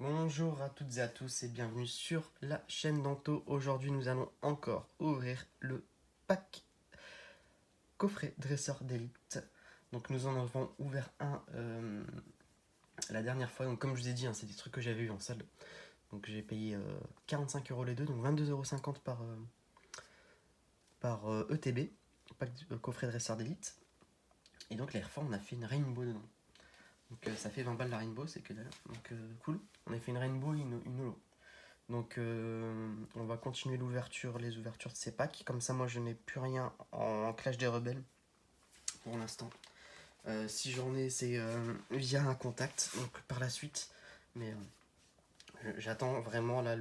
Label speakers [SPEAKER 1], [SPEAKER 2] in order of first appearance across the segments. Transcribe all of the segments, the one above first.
[SPEAKER 1] Bonjour à toutes et à tous et bienvenue sur la chaîne d'Anto. Aujourd'hui nous allons encore ouvrir le pack coffret dresseur d'élite. Donc nous en avons ouvert un la dernière fois. Donc comme je vous ai dit, c'est des trucs que j'avais eu en salle. Donc j'ai payé 45€ les deux, donc 22,50€ par ETB, pack coffret dresseur d'élite. Et donc la fois on a fait une rainbow dedans. Donc ça fait 20 balles la rainbow, c'est que dalle. Donc cool. On a fait une rainbow, une holo. Donc on va continuer les ouvertures de ces packs. Comme ça moi je n'ai plus rien en Clash des Rebelles pour l'instant. Si j'en ai c'est via un contact, donc par la suite. Mais j'attends vraiment là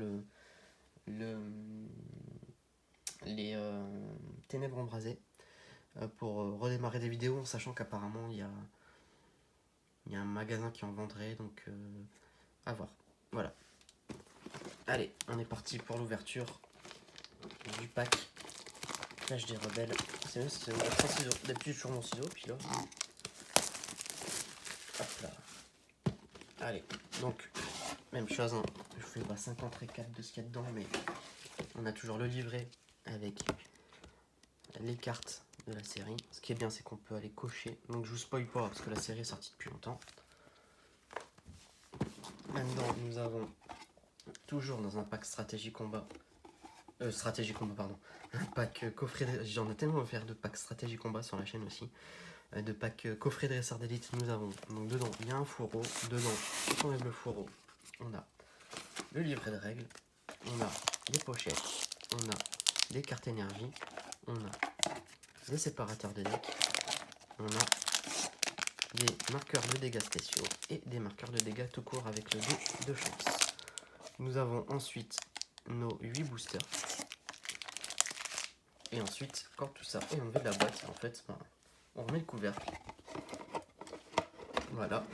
[SPEAKER 1] les ténèbres embrasées pour redémarrer des vidéos en sachant qu'apparemment il y a un magasin qui en vendrait, donc à voir. Voilà. Allez, on est parti pour l'ouverture du pack Clash des Rebelles. C'est mieux, c'est un ciseau. D'habitude, je suis sur mon ciseau, puis là. Hop là. Allez, donc, même chose, hein. Je fais pas 50 récaps de ce qu'il y a dedans, mais on a toujours le livret avec les cartes de la série. Ce qui est bien, c'est qu'on peut aller cocher. Donc, je vous spoil pas parce que la série est sortie depuis longtemps. Maintenant, nous avons toujours dans un pack stratégie combat. Un pack coffret. J'en ai tellement offert de packs stratégie combat sur la chaîne aussi. De pack coffret dresseur d'élite, nous avons donc dedans il y a un fourreau, dedans quand on lève le fourreau, on a le livret de règles, on a les pochettes, on a des cartes énergie, on a des séparateurs de deck, on a des marqueurs de dégâts spéciaux et des marqueurs de dégâts tout court avec le dé de chance. Nous avons ensuite nos 8 boosters. Et ensuite, quand tout ça est enlevé de la boîte, en fait, on remet le couvercle. Voilà.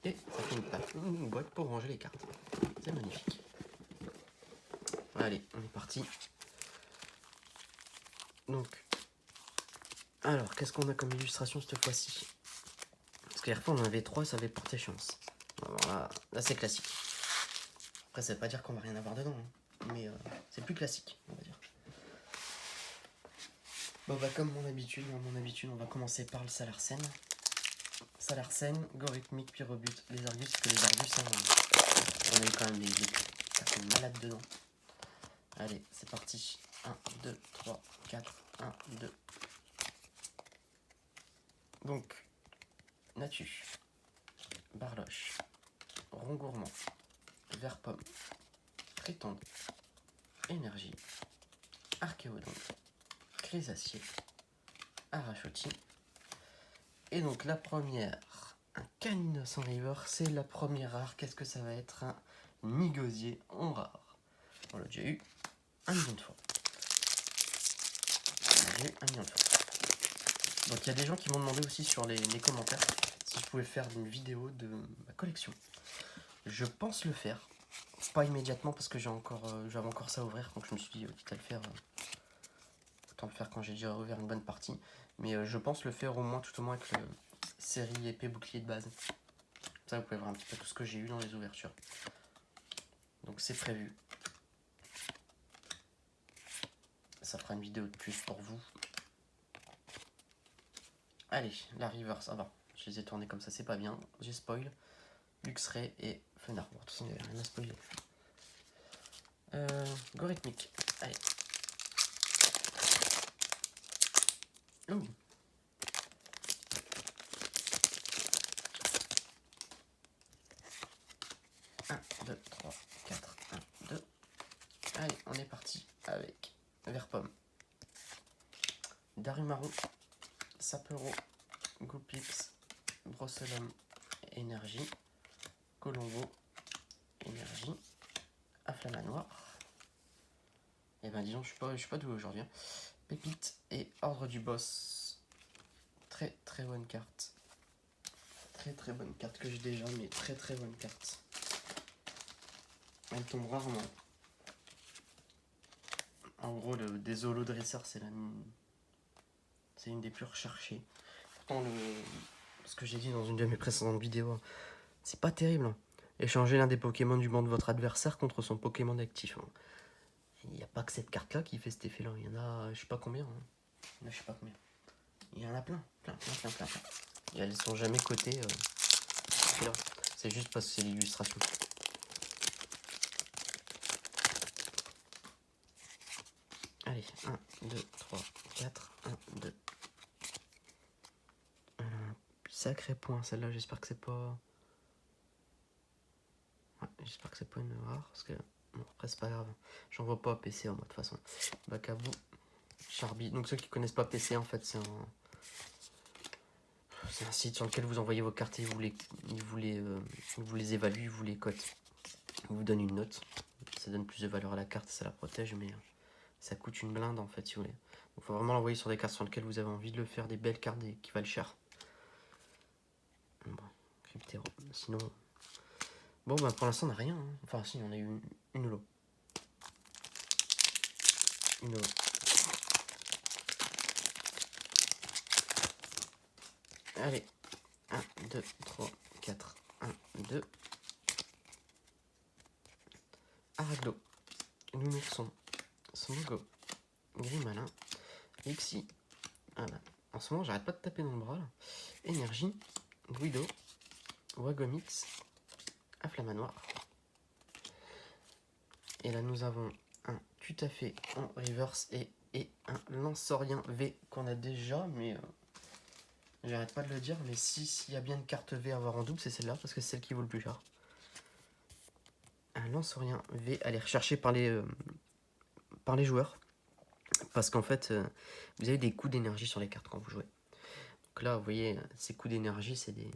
[SPEAKER 1] Et ça fait une boîte pour ranger les cartes. C'est magnifique. Allez, on est parti. Donc, alors, qu'est-ce qu'on a comme illustration cette fois-ci? Parce qu'à la fois, on en avait 3, ça avait porté chance. Alors là c'est classique. Après, ça veut pas dire qu'on va rien avoir dedans, hein. Mais c'est plus classique, on va dire. Bon, bah, comme mon habitude, on va commencer par le Salarsen. Salarsen, Gorithmique, puis Rebut, les Argus, parce que les Argus, on a eu quand même des cartes malades dedans. Allez, c'est parti. 1, 2, 3, 4, 1, 2. Donc, Natu, Barloche, Rond Gourmand, Vert Pomme, Prétende, Énergie, Archéodon, Crésacier, Arachoti. Et donc la première, un Canine sans River, c'est la première rare. Qu'est-ce que ça va être? Un Nigosier en rare. On l'a déjà eu 1 million de fois. Donc il y a des gens qui m'ont demandé aussi sur les commentaires si je pouvais faire une vidéo de ma collection. Je pense le faire. Pas immédiatement parce que j'avais encore ça à ouvrir, donc je me suis dit quitte à le faire, autant le faire quand j'ai déjà ouvert une bonne partie. Mais je pense le faire au moins, tout au moins avec le série épée bouclier de base. Ça, vous pouvez voir un petit peu tout ce que j'ai eu dans les ouvertures. Donc c'est prévu. Ça fera une vidéo de plus pour vous. Allez, la River, ça va. Je les ai tournés comme ça, c'est pas bien. J'ai spoil. Luxray et Fenard. Bon, de toute façon, il n'y avait rien à spoiler. Gorithmique. Allez. Ouh. Un, 2, 3, 4, 1, 2. Allez, on est parti avec Vert Pomme, Darumaru, Sapero, Goupix, Brosselum, Énergie, Colombo, Énergie, Afflamanoir. Et ben disons, je suis pas doué aujourd'hui. Hein. Pépite et Ordre du Boss. Très très bonne carte. Très bonne carte que j'ai déjà, mais très bonne carte. Elle tombe rarement. En gros, des holodresseurs, c'est une des plus recherchées. Pourtant, ce que j'ai dit dans une de mes précédentes vidéos, c'est pas terrible. Hein. Échangez l'un des Pokémon du banc de votre adversaire contre son Pokémon actif. Il n'y a pas que cette carte-là qui fait cet effet-là. Il y en a, je sais pas combien. Il y en a, je sais pas combien. Il y en a plein. Et elles sont jamais cotées. C'est juste parce que c'est l'illustration. Allez, 1, 2, 3, 4, 1, 2. Sacré point, celle-là, j'espère que c'est pas... Ouais, j'espère que c'est pas une rare, parce que... Bon, après, c'est pas grave. J'en vois pas PC, moi, de toute façon. Bacabou, Charby. Donc, ceux qui connaissent pas PC, en fait, c'est un site sur lequel vous envoyez vos cartes et il vous les évalue, il vous les cote. Il vous donne une note. Ça donne plus de valeur à la carte, ça la protège, mais ça coûte une blinde, en fait, si vous voulez. Donc, faut vraiment l'envoyer sur des cartes sur lesquelles vous avez envie de le faire, des belles cartes qui valent cher. Bon, Cryptéro. Sinon... Bon, bah pour l'instant, on n'a rien. Hein. Enfin, si, on a eu une holo. Une holo. Allez. 1, 2, 3, 4. 1, 2. Araglo. Lumerson. Son logo. Grimalin. Lixi. Voilà. En ce moment, j'arrête pas de taper dans le bras. Là. Énergie. Guido. Wagomix. Afflamanoir. Et là, nous avons un Tutafé en reverse et un Lansorien V qu'on a déjà, mais j'arrête pas de le dire. Mais s'il y a bien une carte V à avoir en double, c'est celle-là, parce que c'est celle qui vaut le plus cher. Un Lansorien V, elle est recherchée par les joueurs, parce qu'en fait, vous avez des coups d'énergie sur les cartes quand vous jouez. Donc là, vous voyez, ces coups d'énergie, c'est des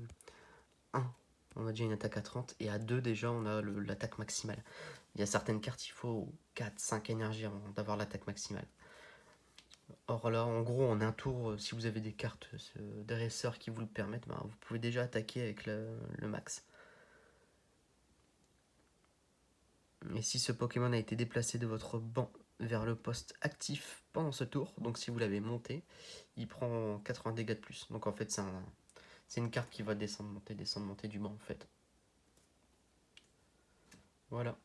[SPEAKER 1] 1. On a déjà une attaque à 30, et à 2, déjà, on a l'attaque maximale. Il y a certaines cartes, il faut 4, 5 énergies avant d'avoir l'attaque maximale. Or là, en gros, en un tour, si vous avez des cartes dresseurs qui vous le permettent, bah, vous pouvez déjà attaquer avec le max. Et si ce Pokémon a été déplacé de votre banc vers le poste actif pendant ce tour, donc si vous l'avez monté, il prend 80 dégâts de plus. Donc en fait, c'est une carte qui va descendre, monter du banc en fait. Voilà.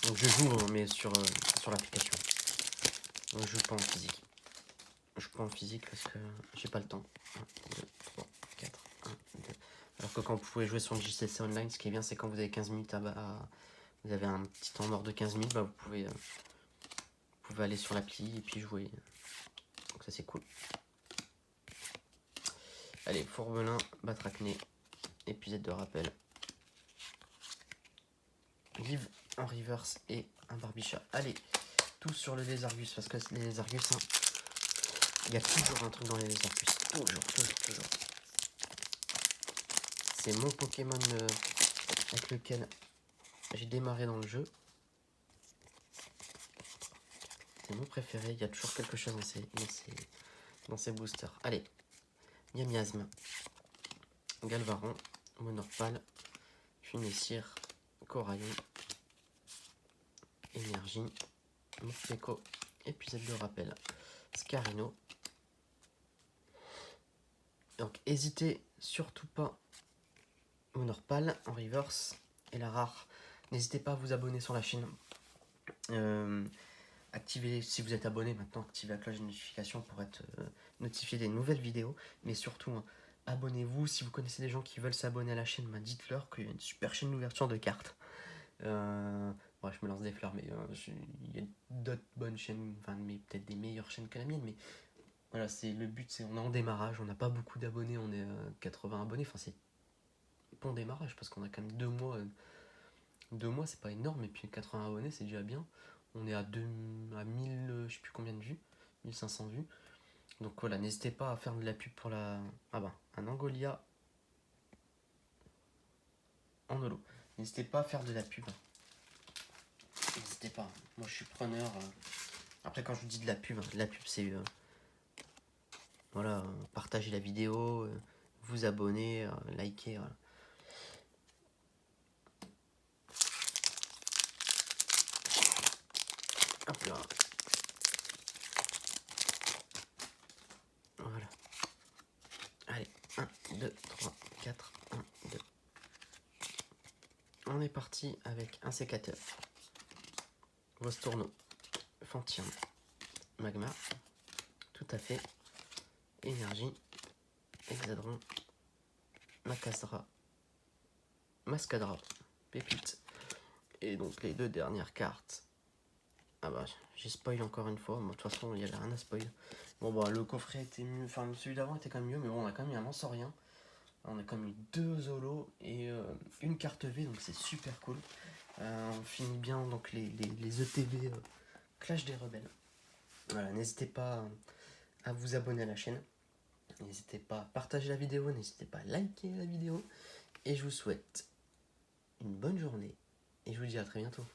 [SPEAKER 1] Donc je joue, mais sur l'application. Je joue pas en physique. Je joue pas en physique parce que j'ai pas le temps. 1, 2, 3, 4, 1, 2. Alors que quand vous pouvez jouer sur le JCC Online, ce qui est bien, c'est quand vous avez 15 minutes vous avez un petit temps mort de 15 minutes, bah vous pouvez aller sur l'appli et puis jouer. Donc ça c'est cool. Allez, Fourbelin, Batracné, épisode de rappel. Live en reverse et un Barbichat. Allez, tout sur le Lézargus, parce que les Lézargus, hein, il y a toujours un truc dans les Lézargus. Toujours. C'est mon Pokémon avec lequel j'ai démarré dans le jeu. C'est mon préféré, il y a toujours quelque chose dans ces boosters. Allez, Miasme, Galvaron, Monorpal, Funessir, Coraillon, Énergie, Morpeko, épisode de rappel, Scarino. Donc hésitez surtout pas, Monorpal en reverse et la rare. N'hésitez pas à vous abonner sur la chaîne. Activez, si vous êtes abonné maintenant, activez la cloche de notification pour être notifié des nouvelles vidéos. Mais surtout, hein, abonnez-vous. Si vous connaissez des gens qui veulent s'abonner à la chaîne, bah, dites-leur qu'il y a une super chaîne d'ouverture de cartes. Ouais, je me lance des fleurs, mais il y a d'autres bonnes chaînes, enfin, mais peut-être des meilleures chaînes que la mienne. Mais voilà, le but, c'est on est en démarrage, on n'a pas beaucoup d'abonnés, on est 80 abonnés. Enfin, c'est bon démarrage parce qu'on a quand même 2 mois. 2 mois, c'est pas énorme, et puis 80 abonnés, c'est déjà bien. On est à 1000, je sais plus combien de vues, 1500 vues. Donc voilà, n'hésitez pas à faire de la pub pour la... Ah bah, un Angolia en holo. N'hésitez pas à faire de la pub. N'hésitez pas, moi je suis preneur. Après quand je vous dis de la pub c'est... voilà, partagez la vidéo, vous abonner, liker, voilà. Hop là. Voilà. Allez, 1, 2, 3, 4, 1, 2. on est parti avec un sécateur, Vostourno, Fantium, Magma, tout à fait, Énergie, Hexadron, Macasdra, Mascadra, Pépite. Et donc les deux dernières cartes. Ah bah j'ai spoil encore une fois, de toute façon il n'y avait rien à spoil. Bon bah le coffret était mieux, enfin celui d'avant était quand même mieux, mais bon on a quand même eu un Mansorien. On a quand même eu 2 Zolos et une carte V, donc c'est super cool. On finit bien donc les ETB Clash des Rebelles. Voilà, n'hésitez pas à vous abonner à la chaîne. N'hésitez pas à partager la vidéo, n'hésitez pas à liker la vidéo. Et je vous souhaite une bonne journée et je vous dis à très bientôt.